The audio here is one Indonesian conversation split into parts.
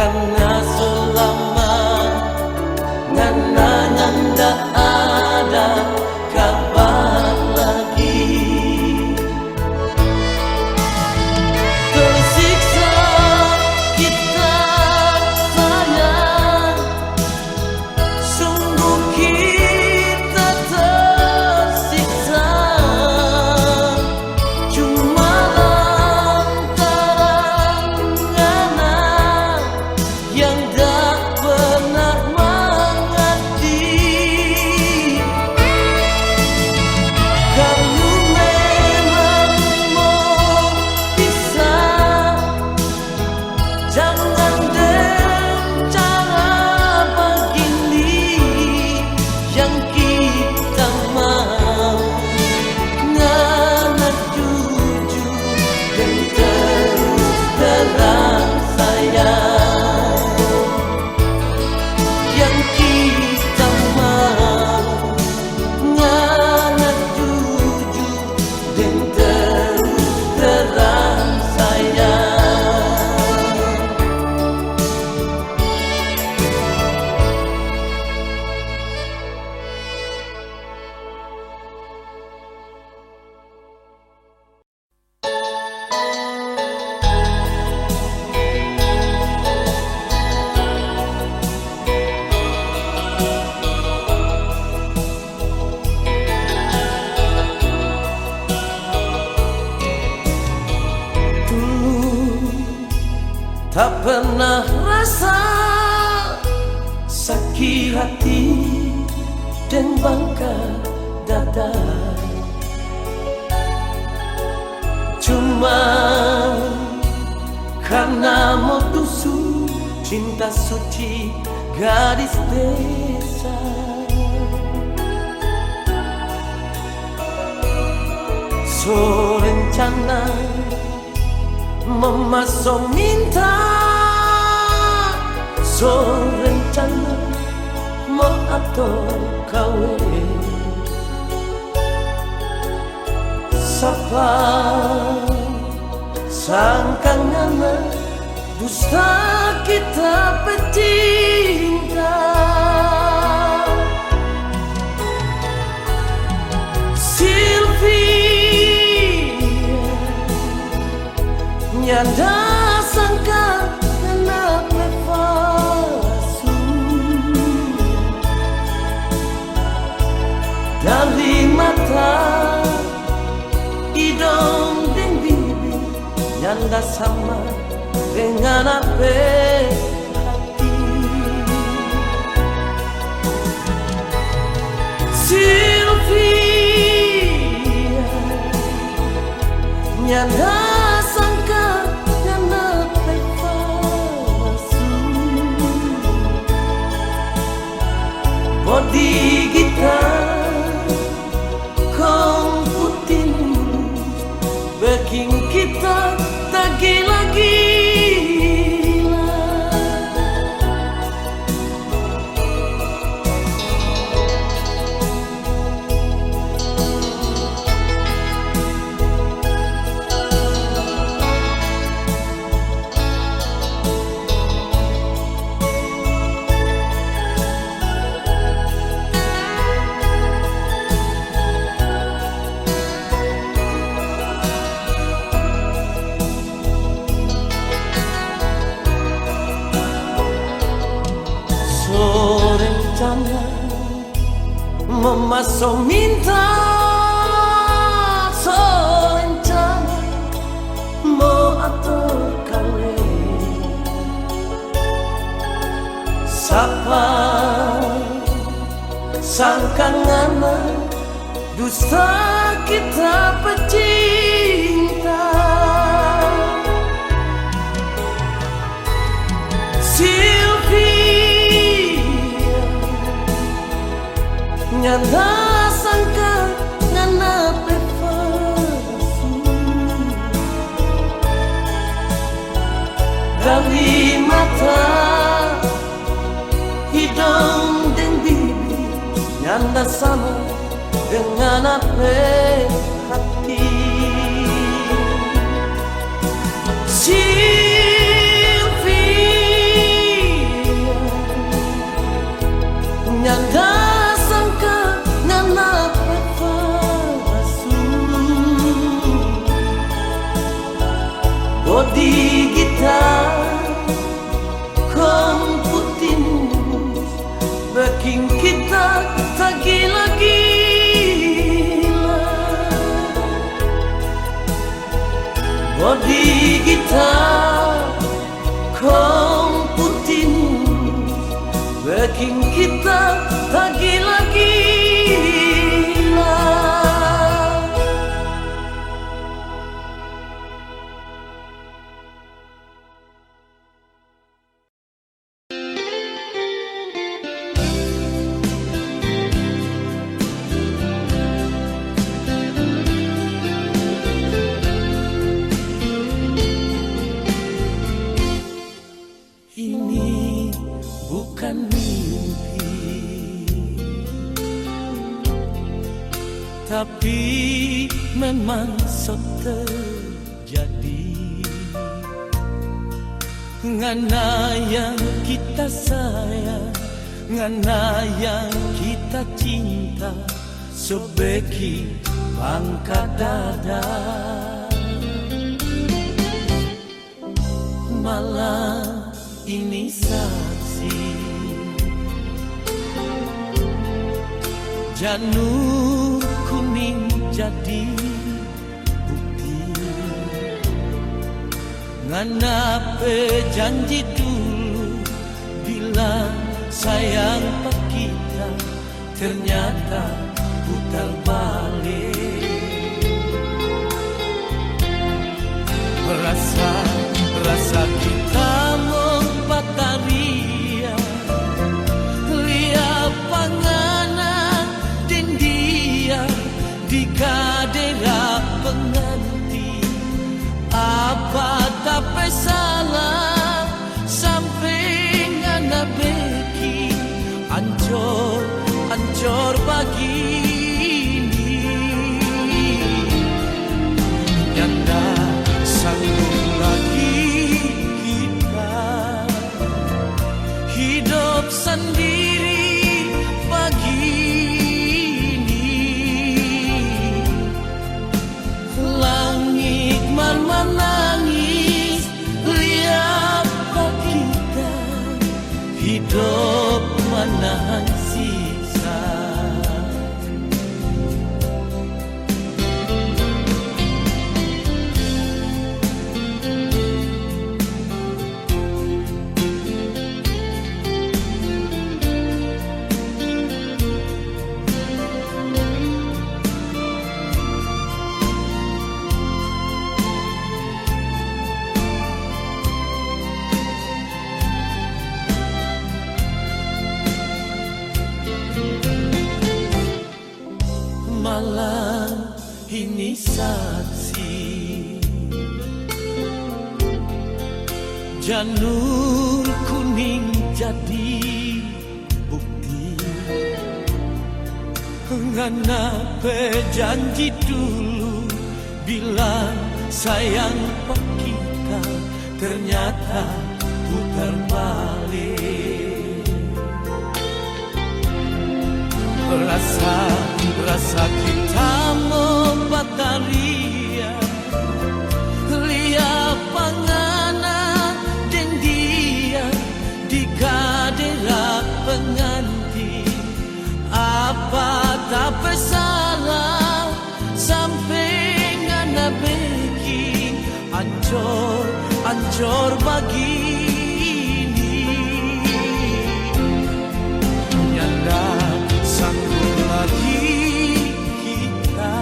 karena selama ngana ndak ada kabar lagi. Tersiksa kita sayang, sungguh kita tersiksa. Cuma lantaran ngana yang tak pernah mengerti. Kalau memang mau pisah, jangan dengan cara begini. Yang kita mau ngana jujur dan terus terang sayang. Yang kita mau ngana jujur dan terus terang sayang. Dulu tak pernah rasa sakit hati dan bangga dada. Cuma karena mau tusuk cinta suci gadis desa. So rencana memasuk minta, so rencana mau atur kawin. Sapa sangka ngana dusta kita pecinta. Nyanda sangka kena palsu dari mata, hidung dan bibir. Nyanda sama dengan apa hati. Sylvia, nyanda bodi kita kau putih, bikin kita tak gila-gila. Rencana memasuk minta, so rencana mau atur kawin. Sapa sangka ngana dusta kita pecinta. Nyanda sangka ngana palsu dari mata, hidung dan bibir. Nyanda sama dengan apa hati. Sylvia, kita kong putihmu bikin kita tak gila-gila. Ini bukan mimpi, tapi memang terjadi. Ngana yang kita sayang, ngana yang kita cinta, sebeki pangkat dada. Malam ini saksi janur kuning jadi bukti. Nganape janji dulu bilang sayang pak kita, ternyata putar balik. Rasa kita membataria lihat panganan dan dia di kadera pengantin. Apa tak salah sampai ngana beki ancor begini. Nyanda sanggup lagi kita hidup sendiri begini. Langit menangis lihat kita hidup menahan sisa. Malam ini saksi janur kuning jadi bukti. Nganape janji dulu bilang sayang pak kita, ternyata putar balik. Rasa kita membataria lihat panganan dan dia di kadera pengantin. Apa tak salah sampai ngana beki ancor begini. Nyanda sanggup lagi kita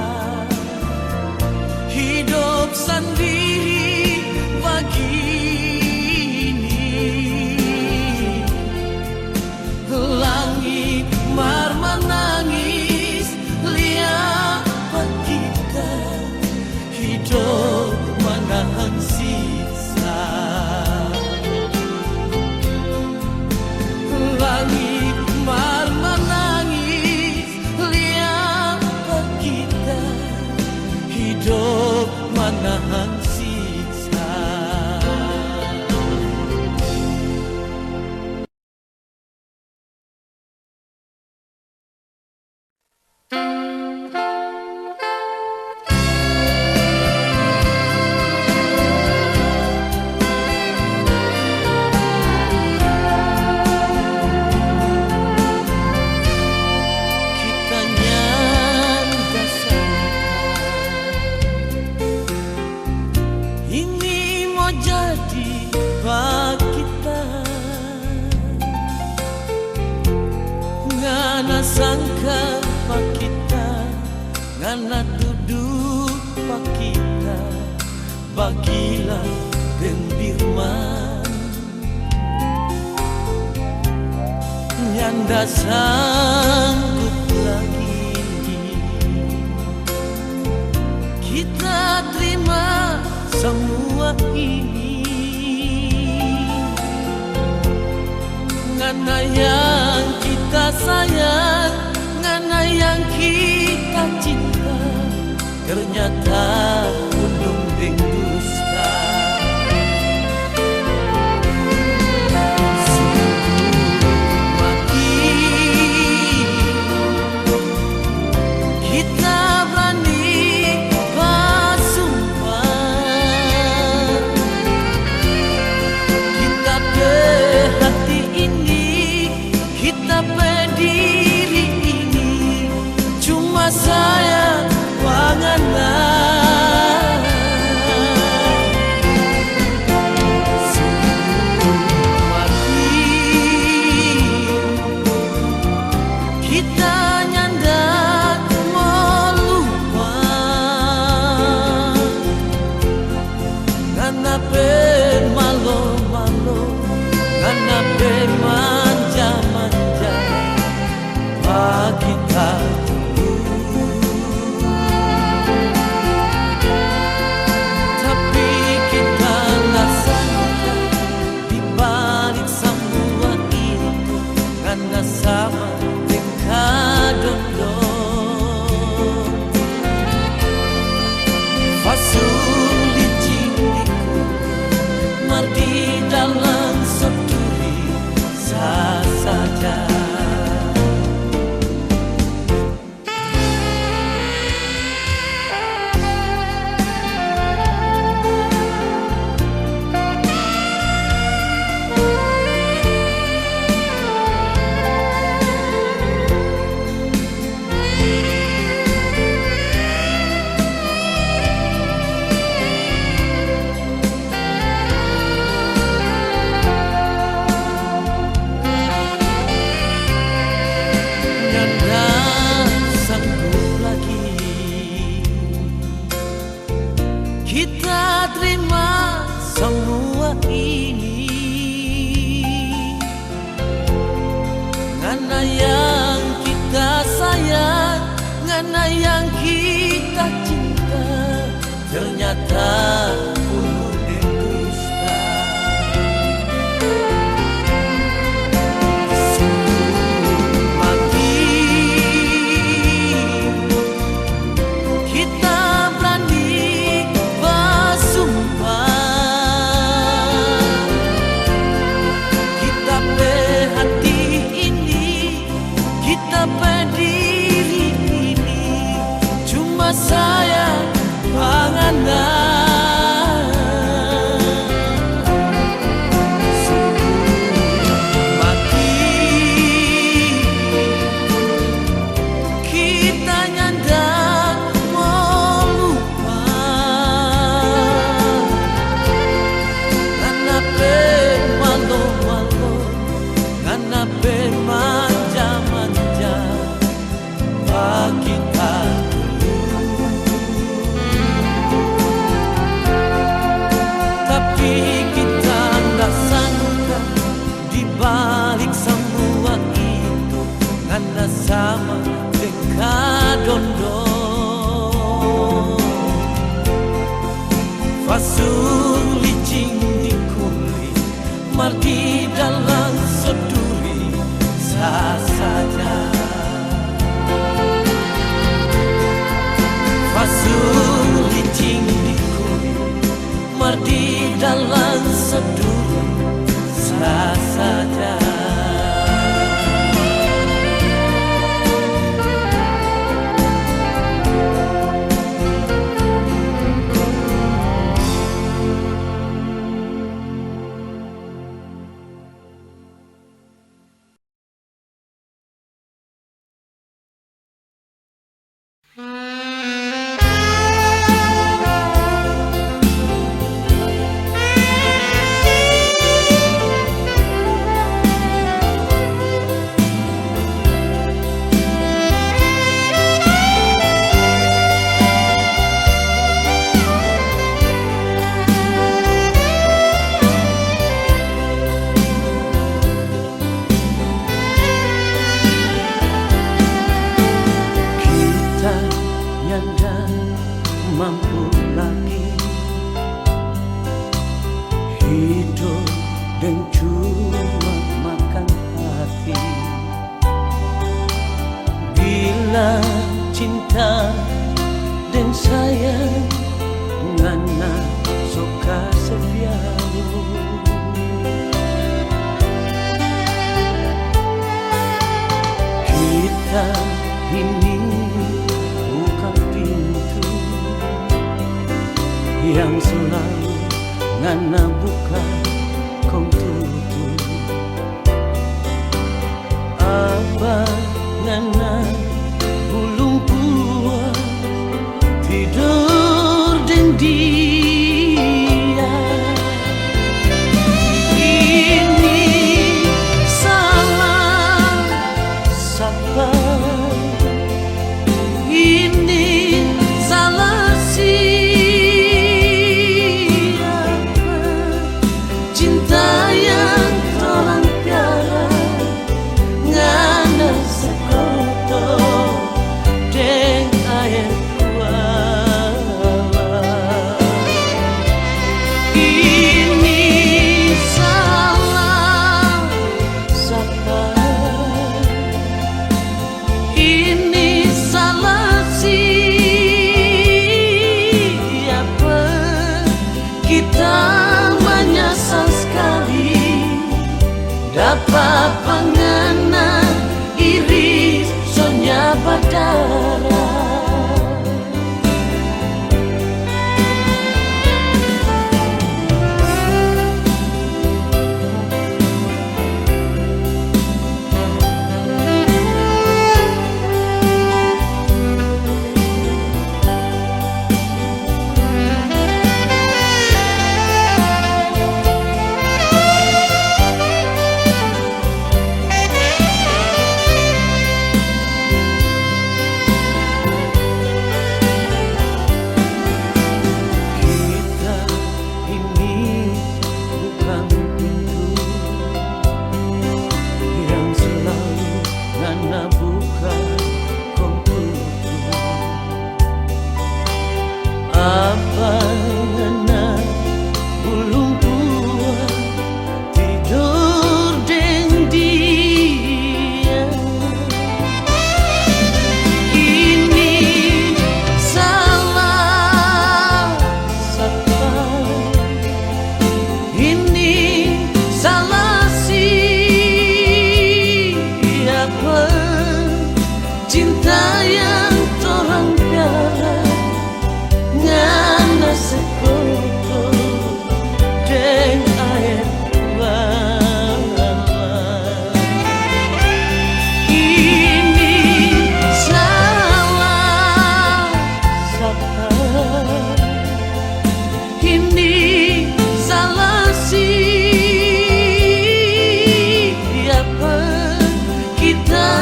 hidup sendiri begini. Langit menangis lihat kita hidup menahan sisa. ngana sangka pak kita, ngana duduk pak kita, bagilah dendirman nyanda sanggup lagi kita terima semua ini. Ngana yang kita sayang, ngana yang kita cinta, ternyata undung deng dusta. Kita berani bersumpah, kita hati ini, kita berdiri ini, cuma sayang panganan. Sebelum mati kita nyandak melupa, ngana pen malo-malo, ngana pen manja-manja, pak kita dulu. Tapi kita nggak sangka di balik semua itu, ngana sama dengan dondong. Fasul dicintiku, mardi dalam seduri sah saja. Kita terima semua ini, ngana yang kita sayang, ngana yang kita cinta, ternyata undung deng dusta. Sebelum mati kita berani bersumpah, kita hati ini, kita berdiri ini, cuma sayang panganan. Sebelum mati kita nyandak melupa, ngana pen malo-malo, ngana pen manja-manja, pak kita dulu. Tapi kita nggak sangka di balik semua itu, ngana sama dengan dondong. Fasul licin di kulit, mardi dalam seduri sah saja. Fasul licin di kulit, mardi dalam seduri sah saja. kita dan sayang ngana suka seviaro. Kita ini bukan pintu yang selalu ngana buka kau tutup. Apa ngana belum puas tidur dan dia. Ini salah siapa? Ini salah siapa? Cinta yang orang piara ngana sekoto deng air kuala. Ini salah siapa? Ini salah siapa? Kita menyesal sekali dapat pengena iri sonya badara. Apa ngana belum puas tidur dengan dia. Ini salah siapa? Ini salah siapa? Cinta yang torang piara ngana sekoto deng air kuala. Ini salah siapa? Ini salah siapa? Kita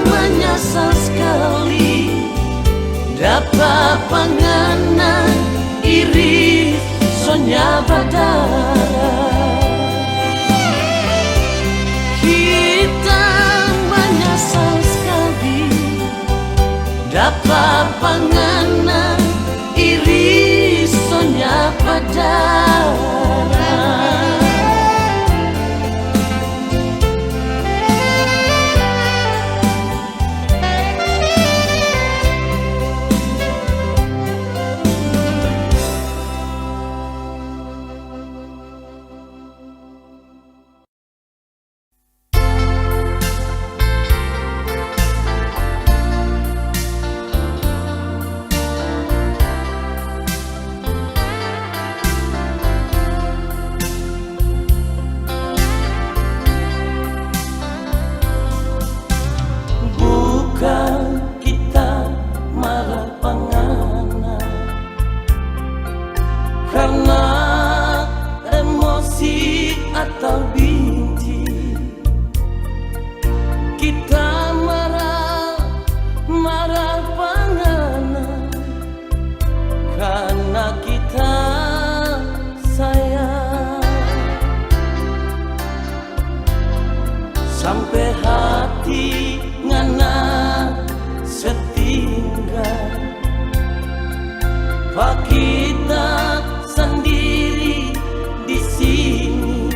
menyesal sekali dapat pengena iri sonya badara. Kita menyesal sekali dapat pengena iri sonya badara. Atau binti kita marah pangana karena kita sayang sampai hati ngana setinggal pak kita sendiri di sini.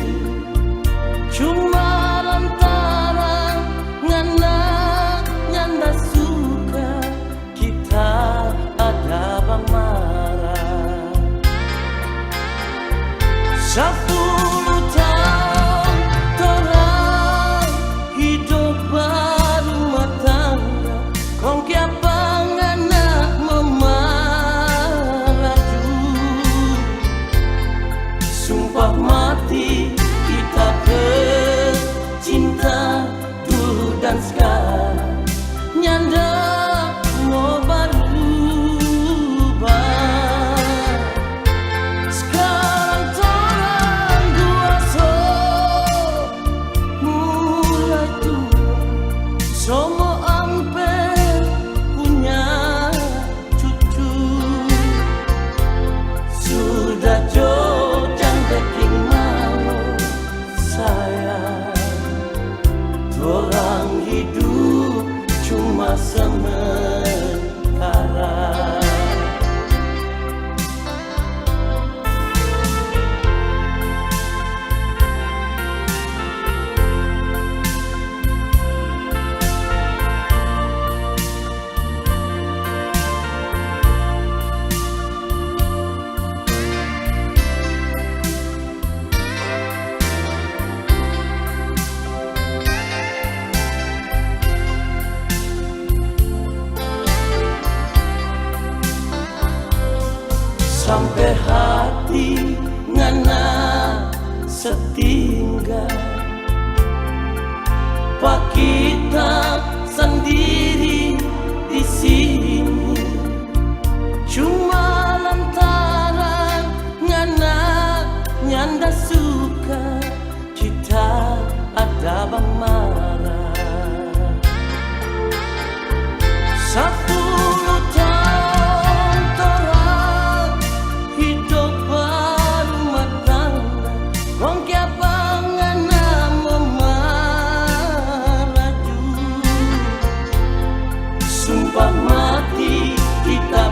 Cuma lantaran ngana suka kita orang hidup cuma sementara. Sampai hati ngana setinggal Pak kita sendiri di sini cuma lantaran ngana nyanda suka kita ada bang marah. 10 tahun torang hidup berumah tangga, wong kia pangana memaraju. Sumpah mati kita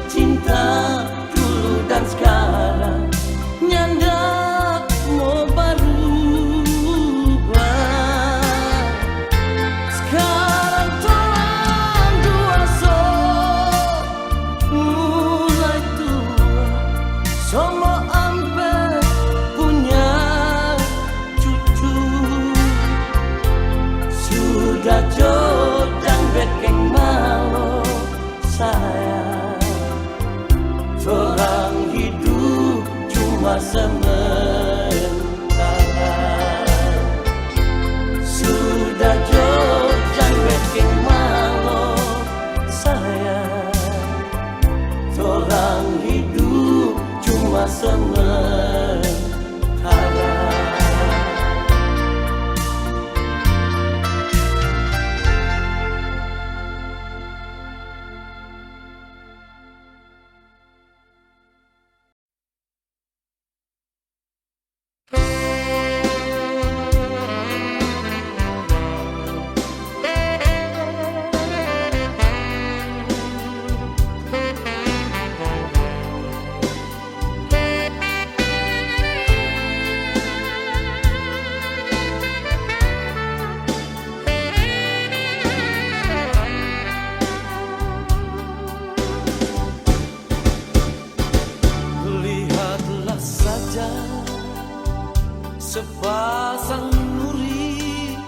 cinta dulu dan sekarang nyanda mau berubah. Sekarang torang dua mulai tua, semua ampe punya cucu. Sudah jodang bekeng malu saya, orang hidup cuma sementara. Sudah jodang bekeng malu saya, orang hidup cuma sementara. Lihatlah saja sepasang nuri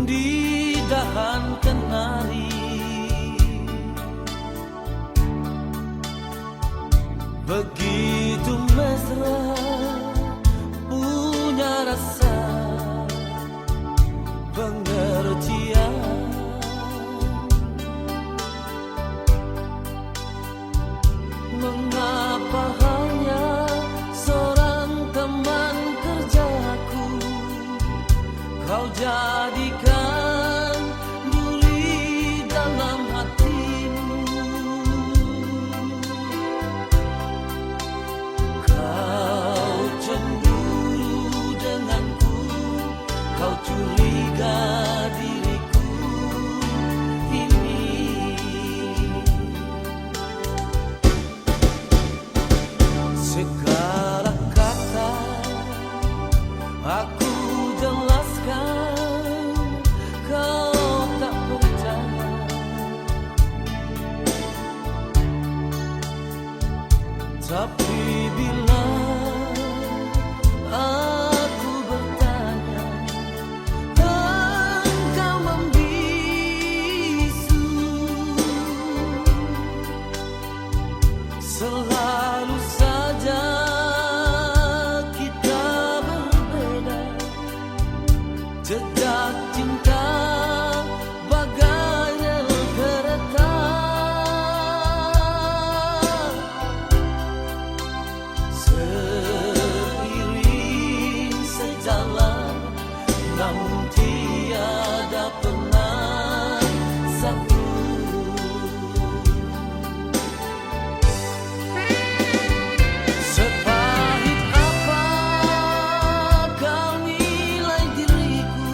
di dahan kenari, begitu mesra punya rasa pengertian. Mengapa hanya seorang teman kerjaku kau jadikan duri dalam hatimu? Kau cemburu denganku, kau curiga diriku ini. Segala kata aku jelaskan, kau tak percaya. Tapi bila aku bertanya, engkau membisu. Selalu saja kita berbeda, jejak cinta bagai kereta. Seiring sejalan, namun tiada pernah satu. Sepahit apa kau nilai diriku,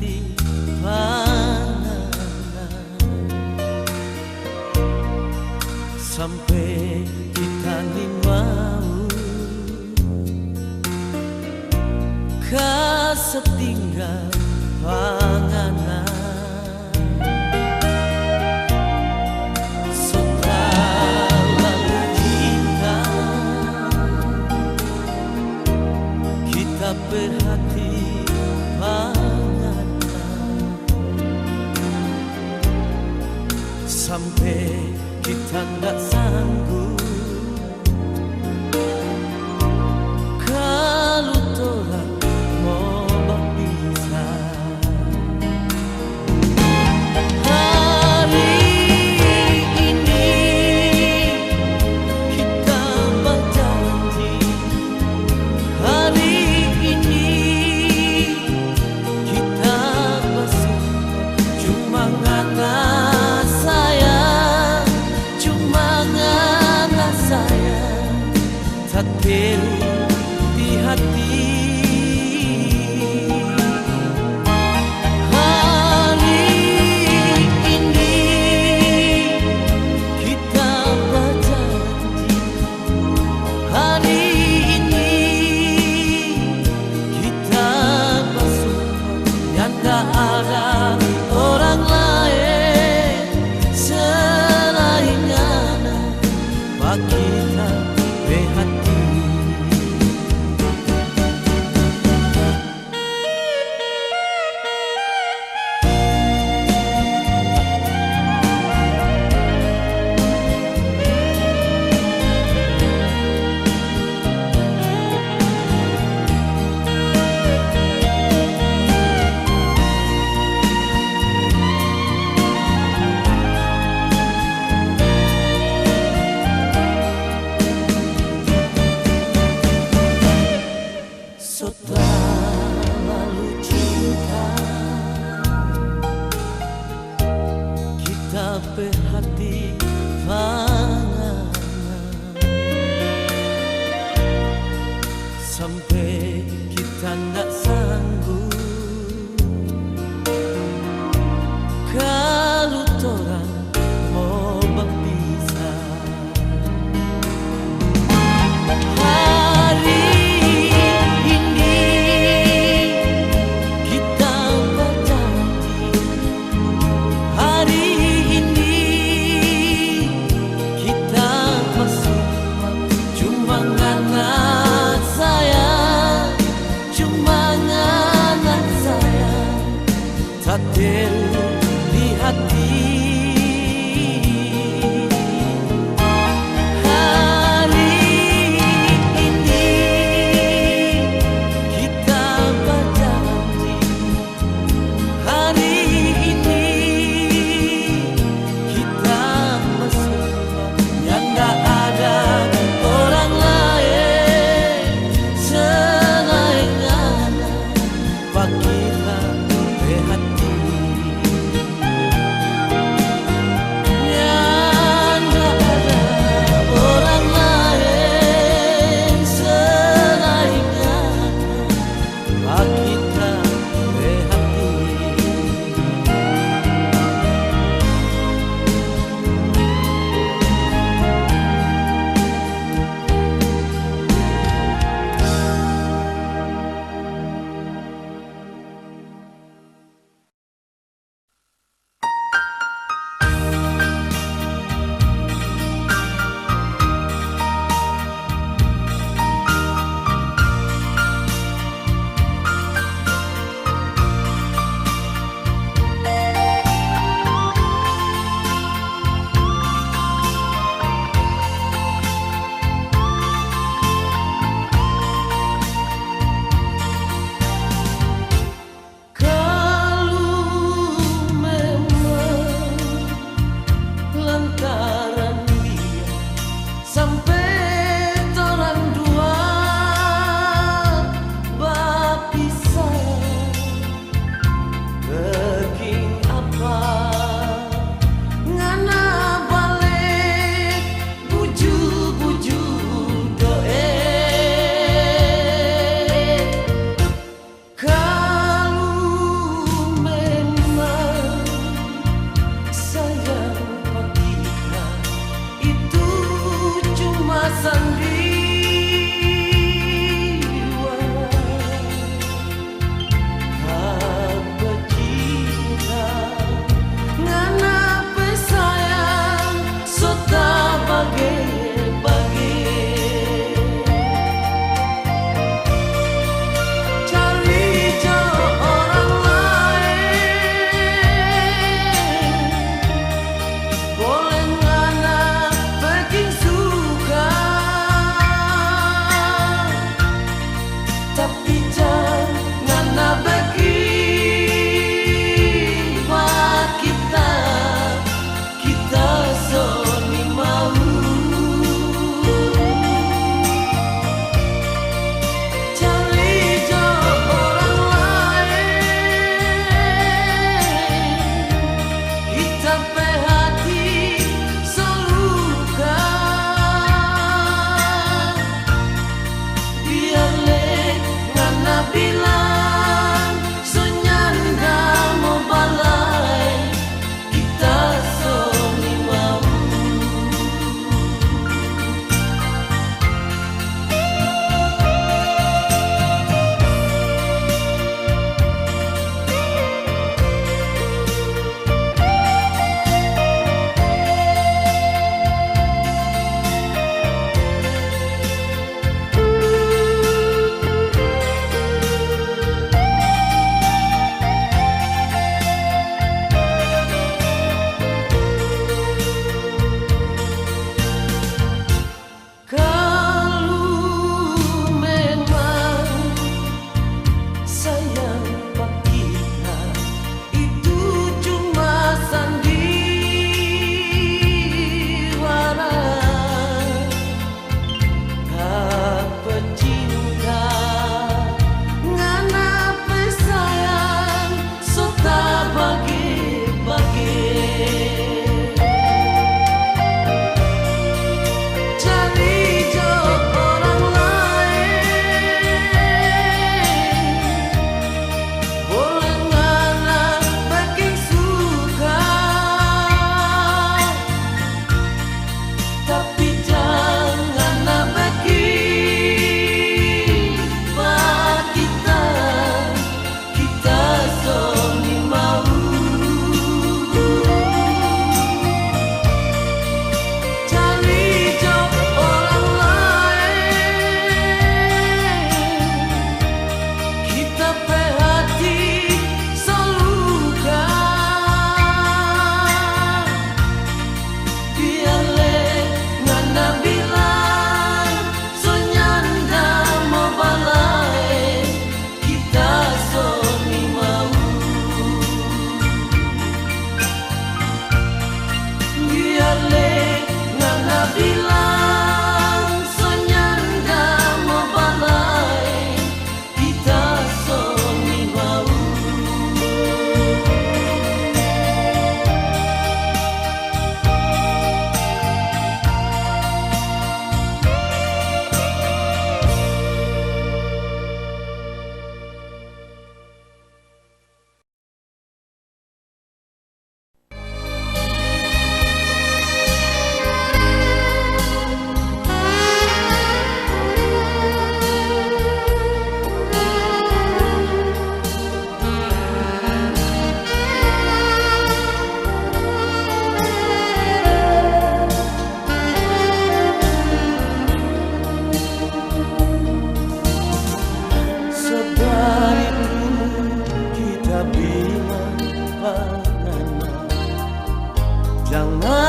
hati panganan sampai kita ni mau kasetinggal panganan berhati panganan sampai kita nggak sanggup kalau torang mau berpisah. Hari ini kita berjanji, hari takdir di hati. Hari ini kita berjanji, hari ini kita bersumpah yang tak ada orang lain selain anak bagi kita berhati. Lalu cinta kita berhati panganan sampai kita nggak sanggup kalau torang mau berpisah. Takdir di hati. Hari ini kita berjanji, hari ini kita bersumpah yang tak ada orang lain selain anak bagi kita berhati.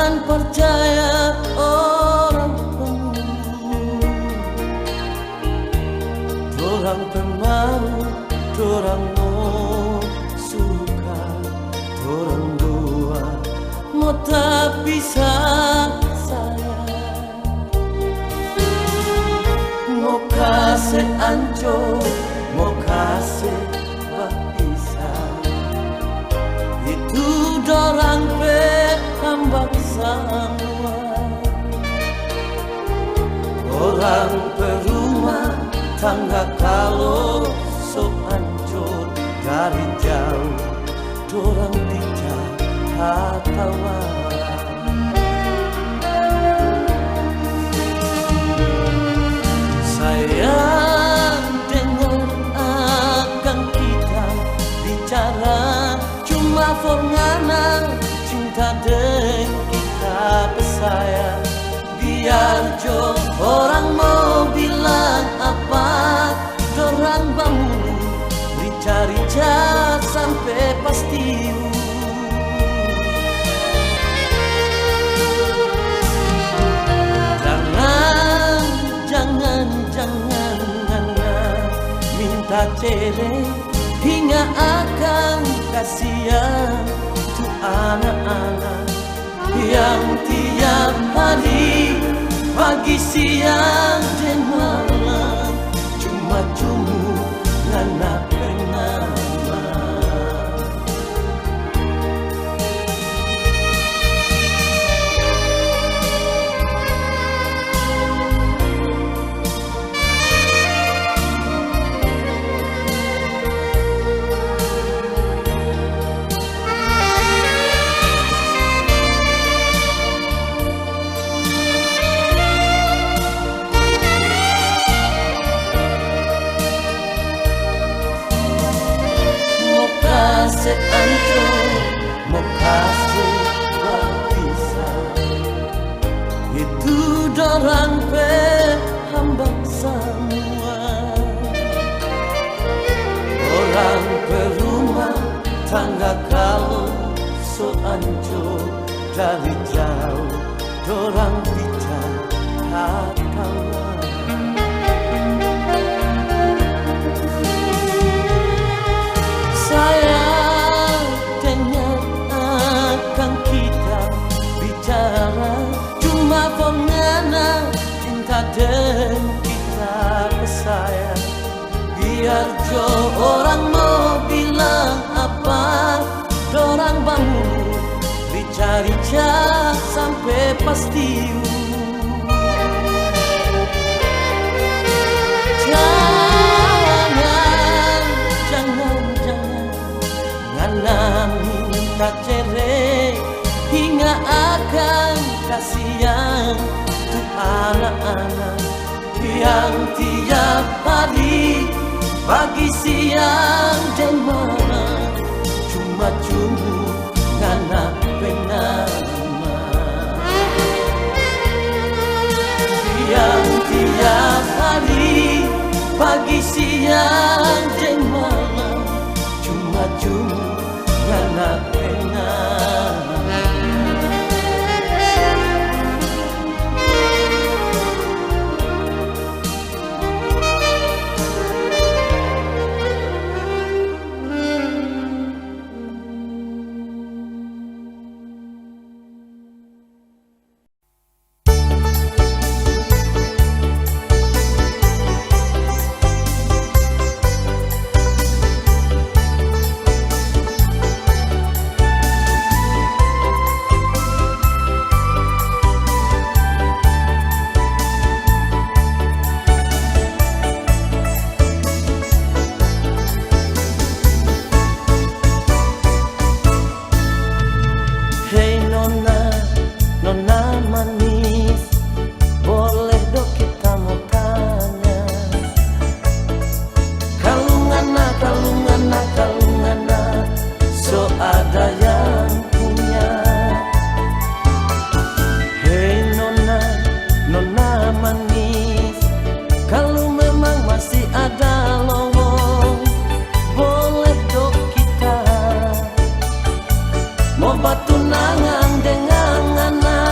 Jangan percaya orang pembunuh, dorang pemalu, dorang mau suka, dorang dua mau tak bisa saya. Mau kasih ancur, mau kasih bisa, itu dorang hambak semua. Orang perumah tangga kalau so hancur dari jauh, dorang bijak katawa. Sayang dengar akan kita bicara cuma forngana cinta dan kita bersayang. Biar jo orang mau bilang apa, dorang bangun rica-rica sampai pasti. Jangan minta cerai hingga akan kasihan tuh anak-anak yang tiap hari pagi siang dan malam cuma ngana bernama. Seancur mau kasih bisa, itu dorang hambak semua. Orang perumah tangga kalau so hancur dari jauh, dorang bicara kawan. Sayang dengar akan kita bicara cuma pengana cinta dan kita bersayang. Biar jo orang mau bilang apa, dorang bangun rica-rica sampai pasti. Minta cerai hingga akan kasihan tuh anak-anak yang tiap hari pagi siang dan malam cuma ngana bernama. Yang tiap hari pagi siang dan malam cuma ngana bernama. Obat tunangan dengan anak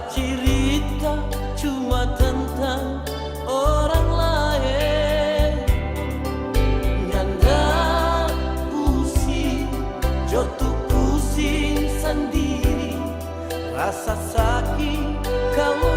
cerita cuma tentang orang lain. Nyanda pusing, jotuh pusing sendiri, rasa sakit kalau